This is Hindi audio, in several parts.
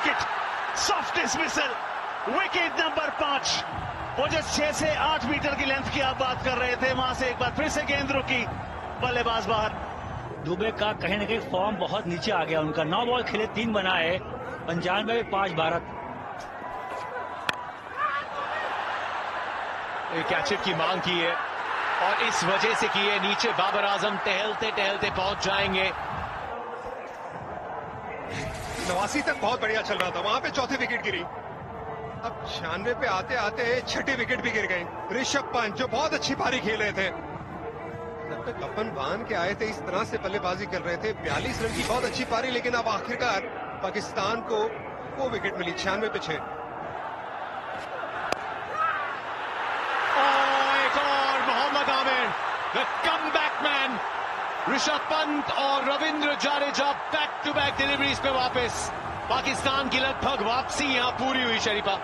Wicket, soft dismissal, wicket number 5। वो जो 6 से 8 मीटर की लेंथ की आप बात कर रहे थे, वहां से एक बार फिर से गेंद रुकी, बल्लेबाज बाहर। दुबे का कहीं ना कहीं फॉर्म बहुत नीचे आ गया उनका। 9 बॉल खेले 3 बनाए, 95 में 5 भारत। कैचअप की मांग की है और इस वजह से की है। नीचे बाबर आजम टहलते टहलते पहुंच जाएंगे। नवासी तक बहुत बढ़िया चल रहा था, वहां पे चौथी विकेट गिरी। अब 96 पे आते आते छठी विकेट भी गिर गई। ऋषभ पंत जो बहुत अच्छी पारी खेल रहे थे, जब तक कपन बांध के आए थे इस तरह से बल्लेबाजी कर रहे थे। 42 रन की बहुत अच्छी पारी, लेकिन अब आखिरकार पाकिस्तान को वो विकेट मिली 96 पे 6। एक और Mohammad Aamir, the comeback man. Rishabh Pant और Ravindra Jadeja back to back deliveries पे वापस। पाकिस्तान की लगभग वापसी यहां पूरी हुई। शरीफा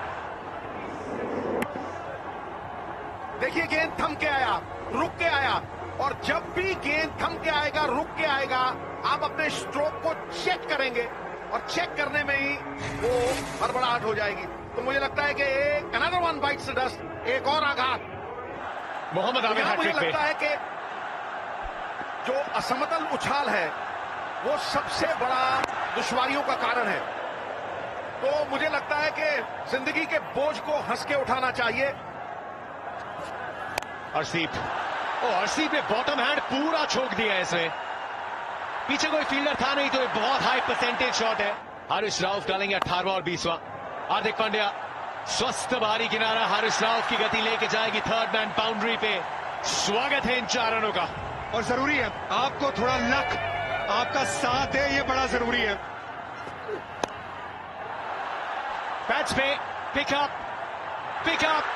देखिए, गेंद थम के आया, रुक के आया, और जब भी गेंद थम के आएगा, रुक के आएगा, आप अपने स्ट्रोक को चेक करेंगे और चेक करने में ही वो हड़बड़ाहट हो जाएगी। तो मुझे लगता है कि एक another one bytes the dust, एक और आघात। मोहम्मद आमिर मुझे हैट्रिक पे। लगता है कि जो असमतल उछाल है वो सबसे बड़ा दुश्वारियों का कारण है। तो मुझे लगता है कि जिंदगी के बोझ को हंस के उठाना चाहिए। अर्शदीप, अर्शदीप ने बॉटम हैंड पूरा छोक दिया है इसमें। पीछे कोई फील्डर था नहीं, तो ये बहुत हाई परसेंटेज शॉट है। हारिस राउफ डालेंगे 18वां और 20वां। हार्दिक पांड्या स्वस्थ बाहरी किनारा, हारिस राउफ की गति लेके जाएगी थर्ड मैन बाउंड्री पे। स्वागत है इन 4 रनों का। और जरूरी है आपको थोड़ा लक, आपका साथ है, ये बड़ा जरूरी है। बैट्स पे पिकअप,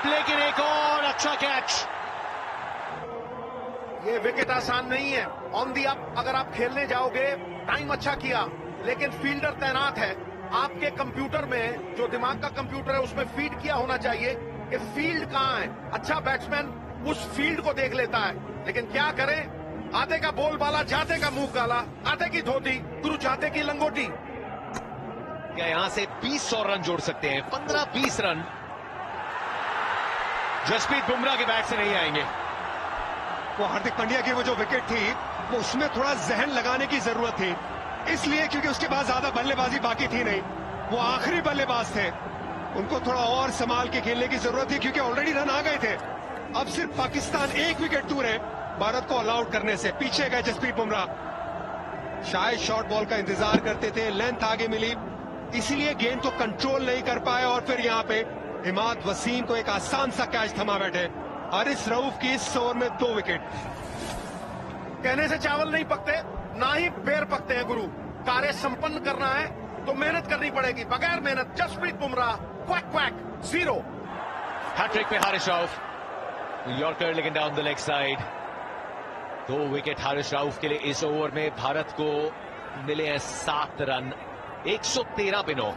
लेकिन एक और अच्छा कैच। ये विकेट आसान नहीं है। ऑन दी अप अगर आप खेलने जाओगे, टाइम अच्छा किया, लेकिन फील्डर तैनात है। आपके कंप्यूटर में, जो दिमाग का कंप्यूटर है, उसमें फीड किया होना चाहिए कि फील्ड कहां है। अच्छा बैट्समैन उस फील्ड को देख लेता है, लेकिन क्या करें, आते का बोल बाला, जाते का मुंह काला, आते की धोती, गुरु चाहते की लंगोटी। क्या यहां से 20 रन जोड़ सकते हैं? 15-20 रन जसप्रीत बुमराह के बैट से नहीं आएंगे। वो हार्दिक पांड्या की वो जो विकेट थी, वो उसमें थोड़ा जहन लगाने की जरूरत थी, इसलिए क्योंकि उसके बाद ज्यादा बल्लेबाजी बाकी थी नहीं। वो आखिरी बल्लेबाज थे, उनको थोड़ा और संभाल के खेलने की जरूरत थी, क्योंकि ऑलरेडी रन आ गए थे। अब सिर्फ पाकिस्तान 1 विकेट दूर है भारत को ऑल आउट करने से। पीछे गए जसप्रीत बुमराह, शायद शॉर्ट बॉल का इंतजार करते थे, लेंथ आगे मिली, इसीलिए गेंद को कंट्रोल नहीं कर पाए, और फिर यहाँ पे इमाद वसीम को एक आसान सा कैच थमा बैठे। हारिस रऊफ की इस ओवर में 2 विकेट। कहने से चावल नहीं पकते, ना ही पैर पकते हैं गुरु। कार्य संपन्न करना है तो मेहनत करनी पड़ेगी। बगैर मेहनत Jasprit Bumrah quack quack 0। Hattrick पे हारिस राउफ, यॉर्कर लेकिन down the leg side. 2 wicket Haris Rauf के लिए इस ओवर में। भारत को मिले हैं 7 रन, 113 पे 9।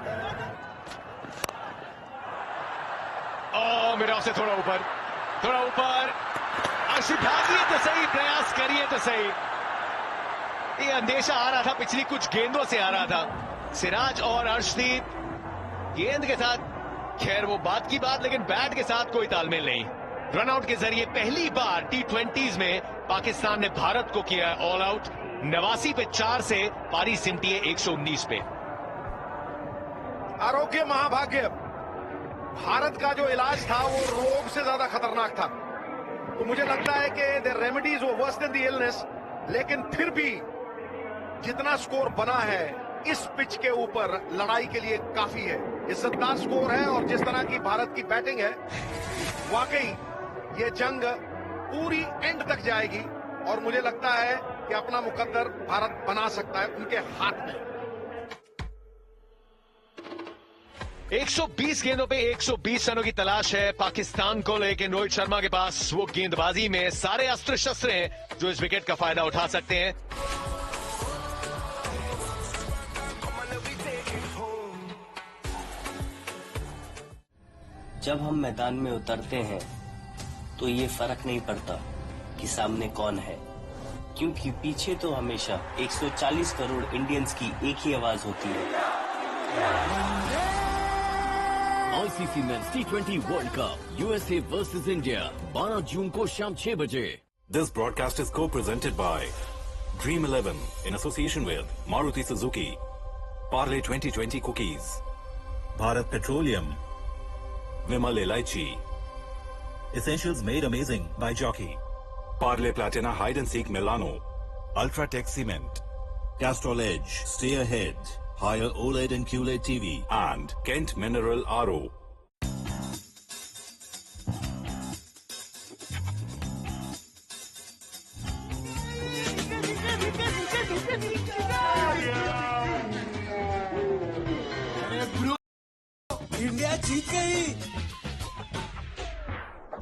मेरा से थोड़ा ऊपर। भागिए तो सही, प्रयास करिए तो सही। ये अंदेशा आ रहा था, पिछली कुछ गेंदों से आ रहा था। सिराज और अर्शदीप गेंद के साथ, खैर वो बात की बात, लेकिन बैट के साथ कोई तालमेल नहीं। रनआउट के जरिए पहली बार T20s में पाकिस्तान ने भारत को किया ऑल आउट। 89 पे 4 से पारी सिमटी है 119 पे। आरोग्य महाभाग्य। भारत का जो इलाज था वो रोग से ज्यादा खतरनाक था। तो मुझे लगता है कि the remedies were worse than the illness, लेकिन फिर भी जितना स्कोर बना है इस पिच के ऊपर लड़ाई के लिए काफी है। इज्जतदार स्कोर है, और जिस तरह की भारत की बैटिंग है, वाकई ये जंग पूरी एंड तक जाएगी, और मुझे लगता है कि अपना मुकद्दर भारत बना सकता है उनके हाथ में। 120 गेंदों पे 120 रनों की तलाश है पाकिस्तान को, लेकिन रोहित शर्मा के पास वो गेंदबाजी में सारे अस्त्र शस्त्र हैं जो इस विकेट का फायदा उठा सकते हैं। जब हम मैदान में उतरते हैं तो ये फर्क नहीं पड़ता कि सामने कौन है, क्योंकि पीछे तो हमेशा 140 करोड़ इंडियंस की एक ही आवाज होती है, ICC men's T20 World cup USA versus India 12 जून को शाम 6 बजे। This broadcast is co-presented by Dream 11 in association with Maruti Suzuki, Parle 2020 Cookies, Bharat Petroleum, Vimal Elaichi, Essentials Made Amazing by Jockey, Parle Platina Hide and Seek Milano, Ultratech Cement, Castrol Edge, Stay Ahead, Higher OLED and QLED TV, and Kent Mineral RO. India जीत गई।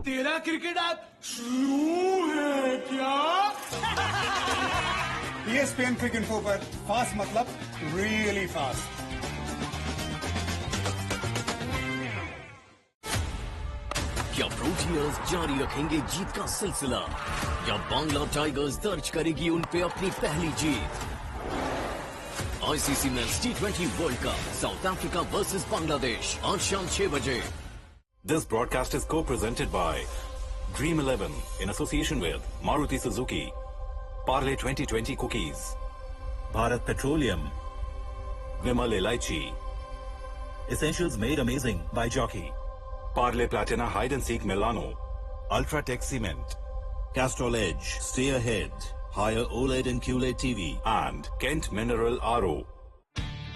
तेरा क्रिकेट अब शुरू है क्या? ESPN क्रिक इन्फो पर फास्ट मतलब रियली फास्ट। क्या प्रोटियर्स जारी रखेंगे जीत का सिलसिला या बांग्ला टाइगर्स दर्ज करेगी उन पे अपनी पहली जीत? ICC men's T20 World Cup South Africa versus Bangladesh आज शाम 6 बजे। This broadcast is co-presented by Dream 11 in association with Maruti Suzuki, Parle 2020 Cookies, Bharat Petroleum, Vimal Elaichi, Essentials Made Amazing by Jockey, Parle Platina Hide and Seek Milano, Ultratech Cement, Castrol Edge, Stay Ahead, Higher OLED and QLED TV, and Kent Mineral RO.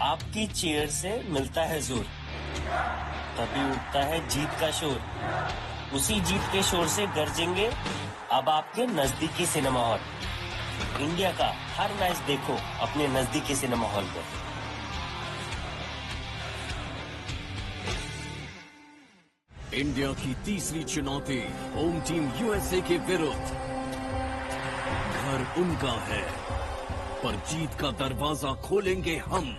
आपकी चेयर से मिलता है जोर, तभी उठता है जीत का शोर। उसी जीत के शोर से गरजेंगे अब आपके नजदीकी सिनेमा हॉल। इंडिया का हर मैच देखो अपने नजदीकी सिनेमा हॉल पर। इंडिया की तीसरी चुनौती होम टीम यूएसए के विरुद्ध। घर उनका है पर जीत का दरवाजा खोलेंगे हम।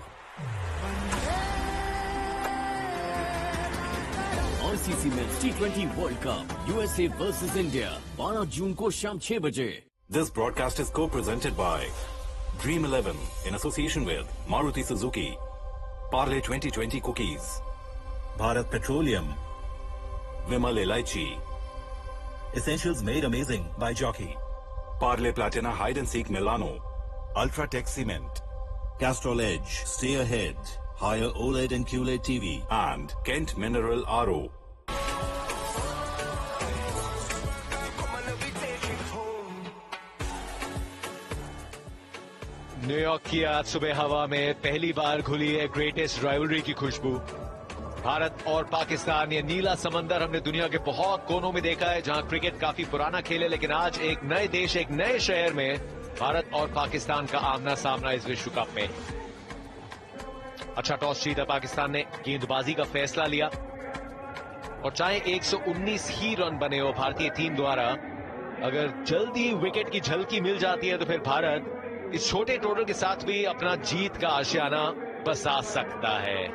ICC men's T20 World cup USA versus India 12 जून को शाम 6 बजे। This broadcast is co-presented by Dream 11 in association with Maruti Suzuki, Parle 2020 Cookies, Bharat Petroleum, Vimal Elaichi, Essentials Made Amazing by Jockey, Parle Platina Hide and Seek Milano, Ultratech Cement, Castrol Edge, Stay Ahead, Higher OLED and QLED TV, and Kent Mineral RO. New York की आज सुबह हवा में पहली बार घुली है ग्रेटेस्ट राइवलरी की खुशबू। भारत और पाकिस्तान, ये नीला समंदर हमने दुनिया के बहुत कोनों में देखा है जहां क्रिकेट काफी पुराना खेल है, लेकिन आज एक नए देश, एक नए शहर में भारत और पाकिस्तान का आमना सामना इस विश्व कप में। अच्छा टॉस जीता पाकिस्तान ने, गेंदबाजी का फैसला लिया और चाहे 119 ही रन बने हो भारतीय टीम द्वारा, अगर जल्दी विकेट की झलकी मिल जाती है तो फिर भारत इस छोटे टोटल के साथ भी अपना जीत का आशियाना बसा सकता है।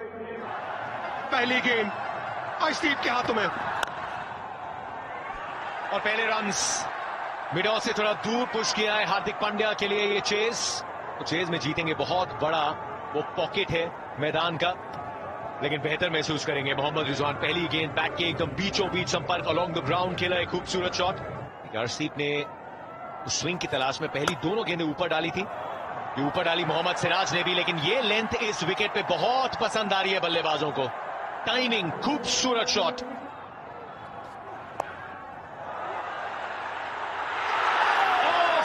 पहली गेंद अर्शदीप के हाथों में और पहले रन्स मिडॉस से थोड़ा दूर पुश किया है हार्दिक पांड्या के लिए। ये चेज में जीतेंगे, बहुत बड़ा वो पॉकेट है मैदान का, लेकिन बेहतर महसूस करेंगे मोहम्मद रिजवान। पहली गेंद बैट के एकदम बीचों बीच संपर्क अलोंग द ग्राउंड खेला है, खूबसूरत शॉट। अर्शदीप ने उस स्विंग की तलाश में पहली दोनों गेंदें ऊपर डाली थी, ये ऊपर डाली मोहम्मद सिराज ने भी, लेकिन ये लेंथ इस विकेट पे बहुत पसंद आ रही है बल्लेबाजों को। टाइमिंग, खूबसूरत शॉट।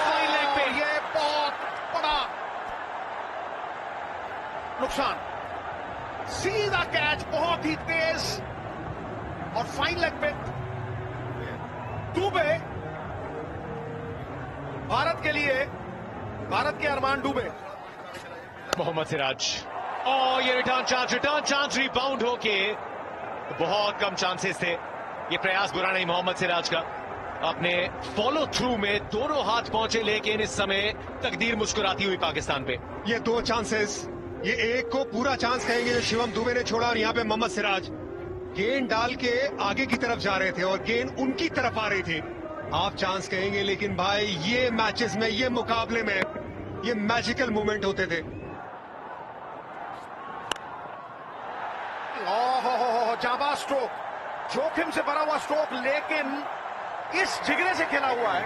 फाइन लेग पे ये बहुत बड़ा नुकसान, सीधा कैच, बहुत ही तेज और फाइन लेग पे डूबे। भारत के लिए, भारत के अरमान डूबे। मोहम्मद सिराज और ये रिटर्न चांस रिबाउंड होके बहुत कम चांसेस थे। ये प्रयास बुरा नहीं मोहम्मद सिराज का, अपने फॉलो थ्रू में दोनों हाथ पहुंचे, लेकिन इस समय तकदीर मुस्कुराती हुई पाकिस्तान पे। ये दो चांसेस, ये एक को पूरा चांस कहेंगे जो शिवम दुबे ने छोड़ा, और यहाँ पे मोहम्मद सिराज गेंद डाल के आगे की तरफ जा रहे थे और गेंद उनकी तरफ आ रही थी। आप चांस कहेंगे, लेकिन भाई ये मैचेस में, ये मुकाबले में ये मैजिकल मोमेंट होते थे। ओहो, जाबाज स्ट्रोक, जोखिम से भरा हुआ स्ट्रोक, लेकिन इस जिगरे से खेला हुआ है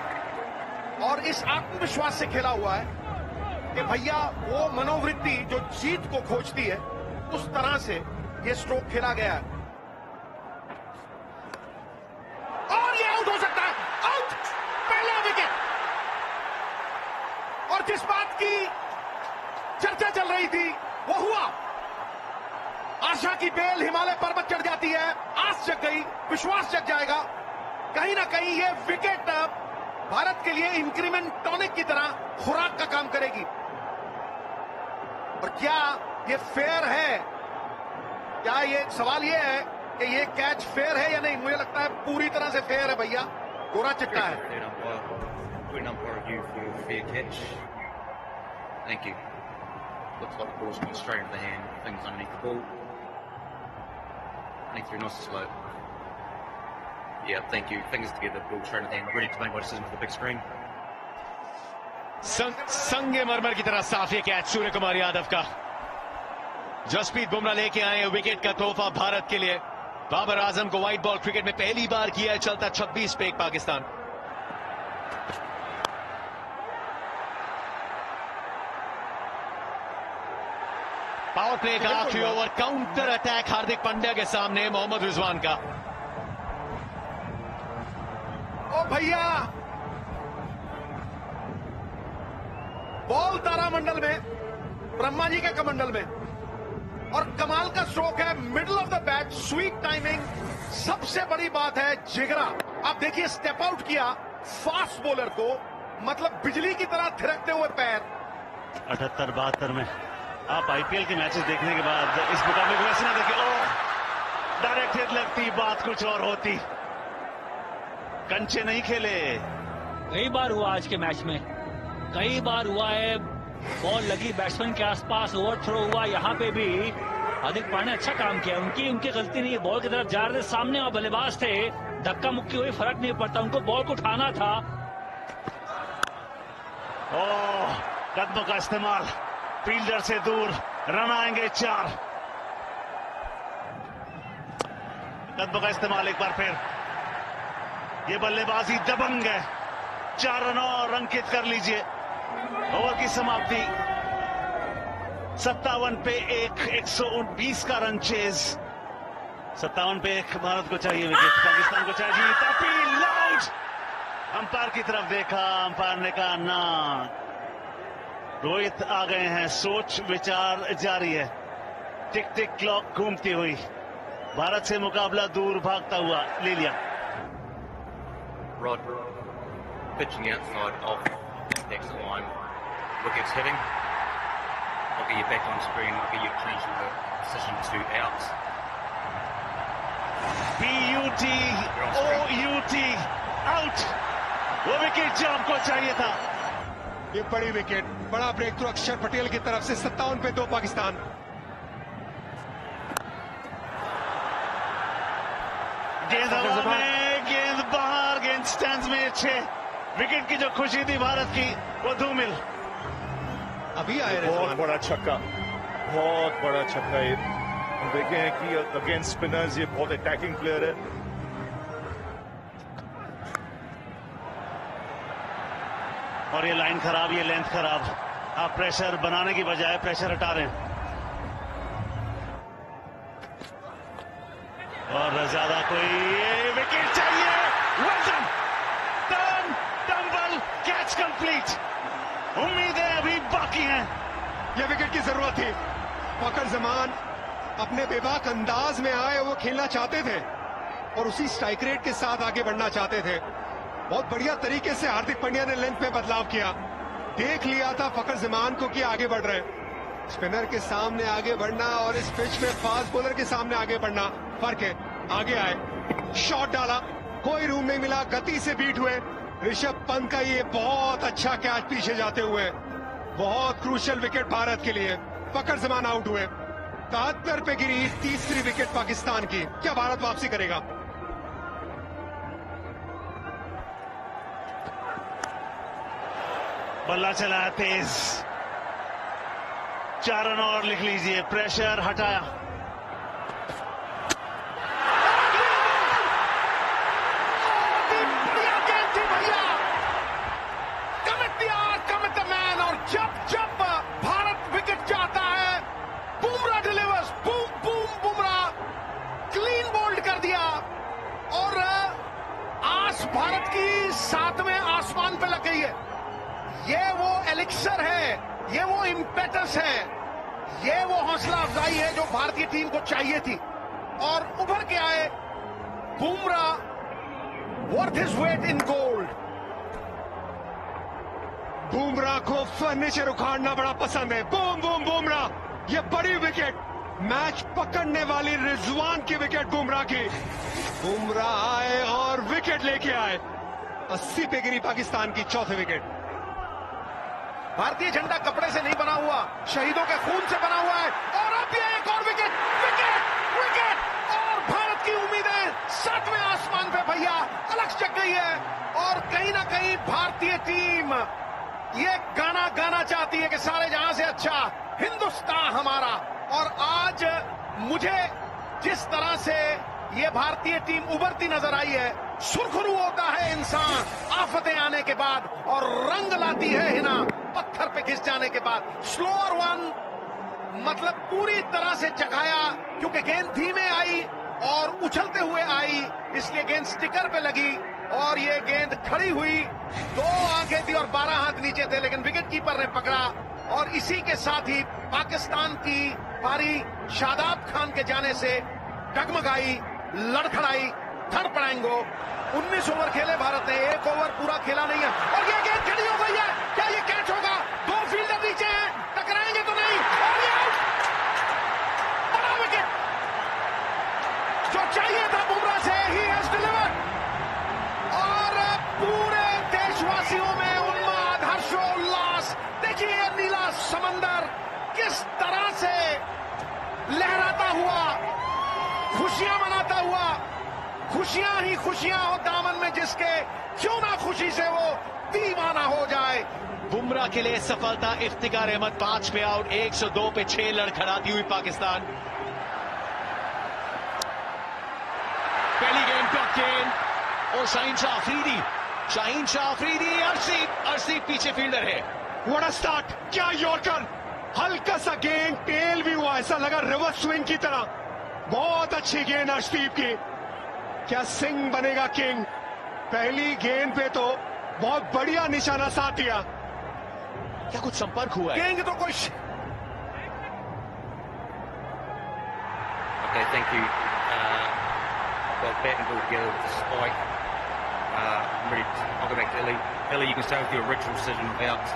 और इस आत्मविश्वास से खेला हुआ है कि भैया वो मनोवृत्ति जो जीत को खोजती है, उस तरह से ये स्ट्रोक खेला गया है। और ये आउट हो सकता है, आउट, पहला विकेट। और जिस बात की चर्चा चल रही थी वो हुआ। आशा की बेल हिमालय पर्वत चढ़ जाती है, आस जग गई, विश्वास जग जाएगा। कहीं ना कहीं ये विकेट भारत के लिए इंक्रीमेंट टॉनिक की तरह खुराक का काम करेगी। और क्या ये फेयर है? क्या ये सवाल ये है कि ये कैच फेयर है या नहीं? मुझे लगता है पूरी तरह से फेयर है भैया, कोरा चिट्टा है। Thank you. Looks like the ball's gone straight into the hand. Things underneath the ball. 23 nice and slow. Yeah, thank you. Fingers together, ball straight into the hand. Ready to make my decision for the big screen. संगे मरमर की तरह साफ ये कैच सूर्य कुमार यादव का। जसप्रीत बुमराह लेके आए विकेट का तोहफा भारत के लिए। बाबर आजम को व्हाइट बॉल क्रिकेट में पहली बार किया है चलता 26 पे 1 पाकिस्तान। पावर प्ले का आखिरी over, counter attack Hardik Pandya के सामने मोहम्मद रिजवान का। ओ भैया, बॉल तारामंडल में, ब्रह्मा जी के कमंडल में, और कमाल का स्ट्रोक है, middle of the bat, sweet timing. सबसे बड़ी बात है जिगरा। आप देखिए, स्टेप आउट किया फास्ट बॉलर को, मतलब बिजली की तरह थिरकते हुए पैर। 78-72 में आप आईपीएल के मैचेस देखने के बाद इस मुकाबले को वैसे ना देखें, ओह डायरेक्ट हिट लगती, बात कुछ और होती। कंचे नहीं खेले। कई बार हुआ आज के मैच में, कई बार हुआ है, बॉल लगी बैट्समैन के आसपास, ओवर थ्रो हुआ। यहाँ पे भी हार्दिक पांड्या अच्छा काम किया, उनकी गलती नहीं है। बॉल की तरफ जा रहे थे, सामने और बल्लेबाज थे, धक्का मुक्की हुई, फर्क नहीं पड़ता, उनको बॉल को उठाना था। ओह, कदमों का इस्तेमाल, फील्डर से दूर, रन आएंगे 4। कदमों का इस्तेमाल एक बार फिर, ये बल्लेबाजी दबंग है। 4 रन और अंकित कर लीजिए। ओवर की समाप्ति 57 पे 1, 119 का रन चेज। 57 पे 1 भारत को चाहिए विकेट, पाकिस्तान को चाहिए। अपील लाउड, अंपायर की तरफ देखा, अंपायर ने कहा ना। रोहित आ गए हैं, सोच विचार जारी है। टिक टिक क्लॉक घूमती हुई, भारत से मुकाबला दूर भागता हुआ ले लिया। Rod pitching outside of next line. Wickets hitting. I'll get you back on screen. I'll get you changing the decision to out. PUT, out। वो विकेट जो आपको चाहिए था। ये बड़ी विकेट, बड़ा ब्रेक थ्रू अक्षर पटेल की तरफ से। 57 पे 2 पाकिस्तान। गेंद हवा में, गेंद बाहर, गेंद स्टैंड्स में। 6 विकेट की जो खुशी थी भारत की, वो धूमिल। अभी आए बहुत बड़ा छक्का, बहुत बड़ा छक्का। ये हम देखे हैं कि अगेंस्ट स्पिनर्स ये बहुत अटैकिंग प्लेयर है। और ये लाइन खराब, ये लेंथ खराब। आप प्रेशर बनाने की बजाय प्रेशर हटा रहे हैं। और ज्यादा कोई विकेट चाहिए। Well done, turn, tumble, catch complete. उम्मीदें अभी बाकी हैं। ये विकेट की जरूरत थी। फखर जमान अपने बेबाक अंदाज में आए, वो खेलना चाहते थे और उसी स्ट्राइक रेट के साथ आगे बढ़ना चाहते थे। बहुत बढ़िया तरीके से हार्दिक पांड्या ने लेंथ में बदलाव किया। देख लिया था फखर जमान को कि आगे बढ़ रहे हैं। स्पिनर के सामने आगे बढ़ना और इस पिच में फास्ट बॉलर के सामने आगे बढ़ना फर्क है। आगे आए, शॉट डाला, कोई रूम नहीं मिला, गति से बीट हुए। ऋषभ पंत का ये बहुत अच्छा कैच पीछे जाते हुए, बहुत क्रूशियल विकेट भारत के लिए। फखर जमान आउट हुए। 73 पे गिरी तीसरी विकेट पाकिस्तान की। क्या भारत वापसी करेगा? बल्ला चला तेज। 4 रन और लिख लीजिए, प्रेशर हटाया। भारत की 7वें आसमान पे लग गई है। ये वो एलिक्सर है, ये वो इम्पेटस है, ये वो हौसला अफजाई है जो भारतीय टीम को चाहिए थी। और उभर के आए Bumrah, worth his weight in gold. Bumrah को फर्नीचर उखाड़ना बड़ा पसंद है। बूम बूम बुमराह, ये बड़ी विकेट, मैच पकड़ने वाली रिजवान की विकेट बुमराह की। बुमराह आए और विकेट लेके आए। 80 पे गिरी पाकिस्तान की चौथी विकेट। भारतीय झंडा कपड़े से नहीं बना हुआ, शहीदों के खून से बना हुआ है। और अब ये एक और विकेट, विकेट, विकेट, और भारत की उम्मीदें 7वें आसमान पे भैया अलग जग गई है। और कहीं ना कहीं भारतीय टीम ये गाना गाना चाहती है कि सारे जहां से अच्छा हिंदुस्तान हमारा। और आज मुझे जिस तरह से ये भारतीय टीम उभरती नजर आई है, सुरखरू होता है इंसान आफतें आने के बाद और रंग लाती है हिना पत्थर पे घिस जाने के बाद। स्लोअर वन मतलब पूरी तरह से जगाया, क्योंकि गेंद धीमे आई और उछलते हुए आई, इसलिए गेंद स्टिकर पे लगी और ये गेंद खड़ी हुई। 2 आंखें थी और 12 हाथ नीचे थे, लेकिन विकेट कीपर ने पकड़ा। और इसी के साथ ही पाकिस्तान की पारी शादाब खान के जाने से डगमगाई, लड़खड़ाई, धड़पड़ाएंगो। 19 ओवर खेले भारत ने, 1 ओवर पूरा खेला नहीं है। और ये गेंद खड़ी हो गई है, क्या ये कैच होगा? 2 फील्डर नीचे हैं, टकराएंगे तो नहीं। और ये आउट, बड़ा विकेट जो चाहिए था बुमराह से, ही हैज डिलीवर्ड। और पूरे देशवासियों में उन्माद, हर्षोल्लास। देखिए नीला समंदर किस तरह से लहराता हुआ, खुशियां मनाता हुआ। खुशियां ही खुशियां हो दामन में जिसके, क्यों ना खुशी से वो दीवाना हो जाए। बुमराह के लिए सफलता, इफ्तिकार अहमद 5 पे आउट, 102 पे 6 लड़खड़ाती हुई पाकिस्तान। पहली गेंद पर गेंद और शाहीन शाह अफरीदी, अर्शी पीछे फील्डर है। व्हाट अ स्टार्ट, क्या यॉर्कर, हल्का सा गेंद टेल भी हुआ, ऐसा लगा रिवर्स स्विंग की तरह। बहुत अच्छी गेंद अर्शदीप की। क्या सिंह बनेगा किंग? पहली गेंद पे तो बहुत बढ़िया निशाना साध दिया। क्या कुछ संपर्क हुआ है? गेंद तो कुछ। Okay, thank you. Got bat and ball together with the spike. I'm ready. I'll go back to Illy. Illy, you can stay with your original decision about.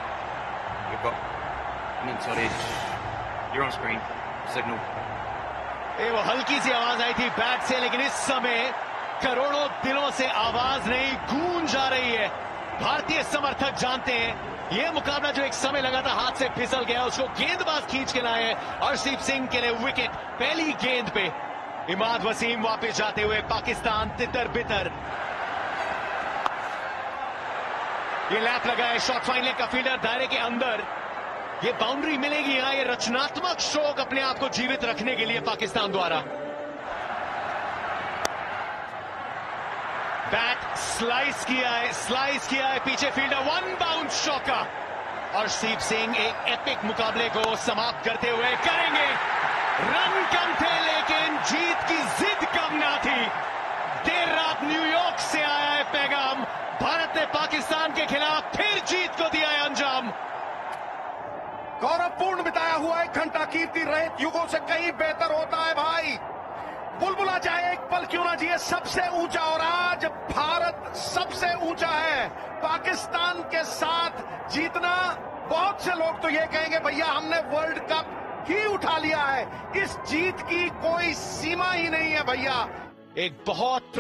You've got an inside edge. You're on screen. Signal. वो हल्की सी आवाज आई थी बैट से, लेकिन इस समय करोड़ों दिलों से आवाज नहीं गूंज जा रही है। भारतीय समर्थक जानते हैं ये मुकाबला जो एक समय लगा था हाथ से फिसल गया, उसको गेंदबाज खींच के लाए। अर्शदीप सिंह के लिए विकेट पहली गेंद पे। इमाद वसीम वापस जाते हुए पाकिस्तान तितर बितर। ये लैप लगाए, शॉट फाइन लेग का फील्डर दायरे के अंदर। ये बाउंड्री मिलेगी यहां, ये रचनात्मक स्ट्रोक अपने आप को जीवित रखने के लिए पाकिस्तान द्वारा। बैट स्लाइस किया है पीछे फील्डर, 1 बाउंस चौका। और अर्शदीप सिंह एक एपिक मुकाबले को समाप्त करते हुए करेंगे। रन कम थे लेकिन जीत की जिद कम ना थी। देर रात न्यूयॉर्क से आया है पैगाम, भारत ने पाकिस्तान के खिलाफ फिर जीत को दिया है अंजाम। गौरवपूर्ण बिताया हुआ 1 घंटा कीर्ति रहित युगों से कहीं बेहतर होता है भाई। बुलबुला चाहे एक पल क्यों ना जिए सबसे ऊंचा, और आज भारत सबसे ऊंचा है। पाकिस्तान के साथ जीतना, बहुत से लोग तो ये कहेंगे भैया हमने वर्ल्ड कप ही उठा लिया है। इस जीत की कोई सीमा ही नहीं है भैया। एक बहुत